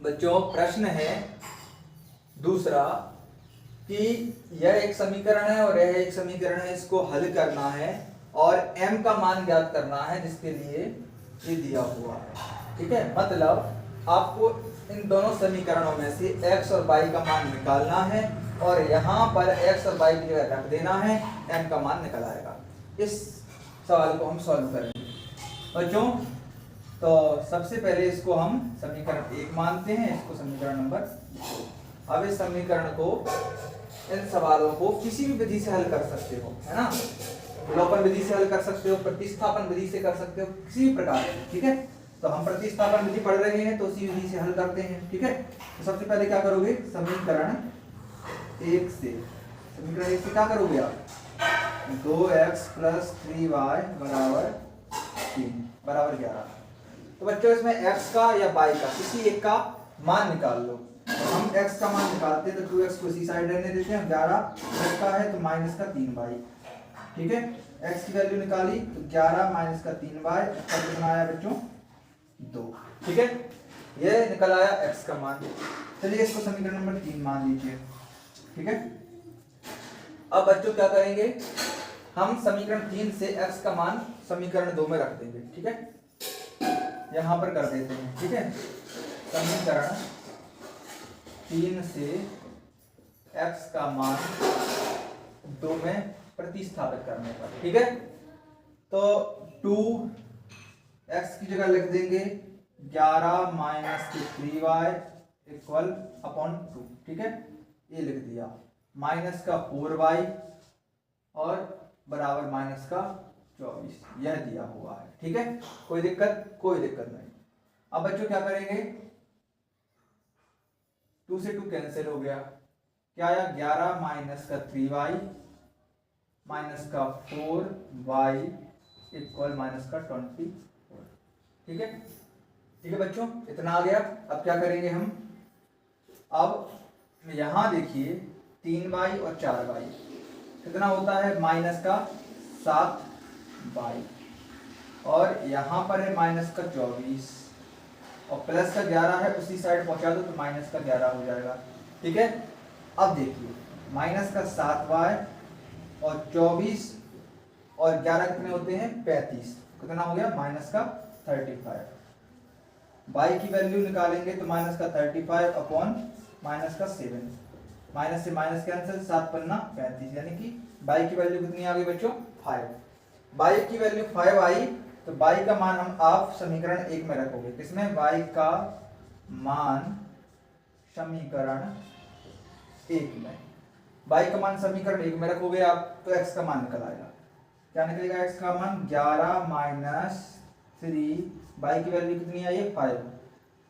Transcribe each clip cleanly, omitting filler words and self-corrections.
बच्चों प्रश्न है दूसरा कि यह एक समीकरण है और यह एक समीकरण है, इसको हल करना है और m का मान ज्ञात करना है जिसके लिए ये दिया हुआ है। ठीक है, मतलब आपको इन दोनों समीकरणों में से x और y का मान निकालना है और यहाँ पर x और y की जगह रख देना है, m का मान निकल आएगा। इस सवाल को हम सॉल्व करेंगे बच्चों। तो सबसे पहले इसको हम समीकरण 1 मानते हैं, इसको समीकरण नंबर 2। अब इस समीकरण को, इन सवालों को किसी भी विधि से हल कर सकते हो, है ना। विलोपन विधि से हल कर सकते हो, प्रतिस्थापन विधि से कर सकते हो, किसी भी प्रकार से। ठीक है, तो हम प्रतिस्थापन विधि पढ़ रहे हैं तो उसी विधि से हल करते हैं। ठीक है, तो सबसे पहले क्या करोगे, समीकरण 1 से, समीकरण 1 से क्या करोगे आप, 2x + 3y = 3 = 11। तो बच्चों इसमें x का या y का किसी एक का मान निकाल लो। तो हम x का मान निकालते हैं तो 2x को इसी साइड रहने देते हैं, 11 x का है तो -3y। ठीक है, x की वैल्यू निकाली तो 11 - 3y, इसका कितना आया बच्चों, 2। ठीक है, ये निकल आया x का मान। चलिए इसको समीकरण नंबर 3 मान लीजिए। ठीक है, अब बच्चों क्या करेंगे, हम समीकरण 3 से x का मान समीकरण 2 में रख देंगे। ठीक है, यहां पर कर देते हैं। ठीक है, समीकरण 3 से x का मान 2 में प्रतिस्थापित करने पर। ठीक है, तो 2x की जगह लिख देंगे 11 - 3y = 2। ठीक है, ये लिख दिया, -4y और बराबर -24, यह दिया हुआ है। ठीक है, कोई दिक्कत, कोई दिक्कत नहीं। अब बच्चों क्या करेंगे, 2 से 2 कैंसिल हो गया, क्या आया, 11 - 3y -4y = -24। ठीक है, ठीक है बच्चों, इतना आ गया। अब क्या करेंगे हम, अब यहां देखिए 3y और 4y कितना होता है, -7y, और यहाँ पर है -24 और +11 है, उसी साइड पहुंचा दो तो -11 हो जाएगा। ठीक है, अब देखिए -7y और 24 और 11 कितने होते हैं, 35, कितना हो गया, -35। y की वैल्यू निकालेंगे तो -35 अपॉन -7, माइनस से माइनस कैंसिल, 7 पन्ना 35, यानी कि y की वैल्यू कितनी आ गई बच्चों, 5। y की वैल्यू 5 आई तो y का मान हम आप समीकरण 1 में रखोगे, किसमें, y का मान समीकरण 1 में, y का मान समीकरण 1 में रखोगे आप तो x का मान निकल आएगा। क्या निकलेगा, x का मान 11 - 3, y की वैल्यू कितनी आई है, 5,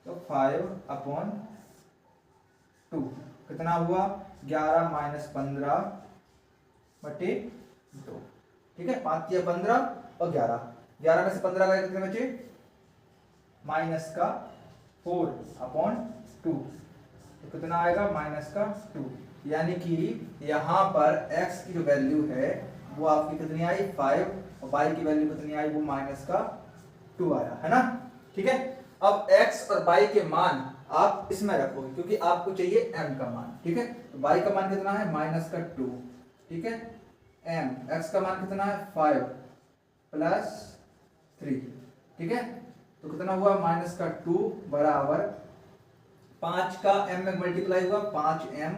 तो 5/2 कितना हुआ, 11 - 15/2। ठीक है, 5 या 15 और 11 में से 15 का कितने बचे, -4/2, तो कितना आएगा, -2, यानी कि यहाँ पर x की जो वैल्यू है वो आपकी कितनी आई, 5, और y की वैल्यू कितनी आई, वो -2 आया, है ना। ठीक है, अब x और y के मान आप इसमें रखोगे क्योंकि आपको चाहिए m का मान। ठीक है, तो y का मान कितना है, -2। ठीक है, m, x का मान कितना है, 5 + 3। ठीक है, तो कितना हुआ, -2 बराबर 5 का m में मल्टीप्लाई हुआ, 5m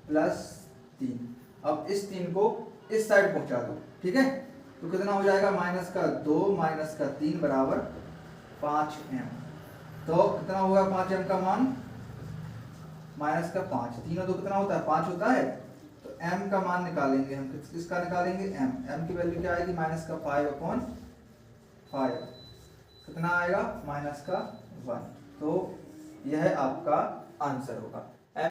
+ 3। अब इस 3 को इस साइड पहुंचा दो। ठीक है, तो कितना हो जाएगा, -2 - 3 बराबर 5m। तो कितना होगा 5m का मान, -5, 3 और 2 कितना होता है, 5 होता है, तो m का मान निकालेंगे हम, किसका निकालेंगे, m की वैल्यू क्या आएगी, -5/5, कितना आएगा, -1। तो यह आपका आंसर होगा।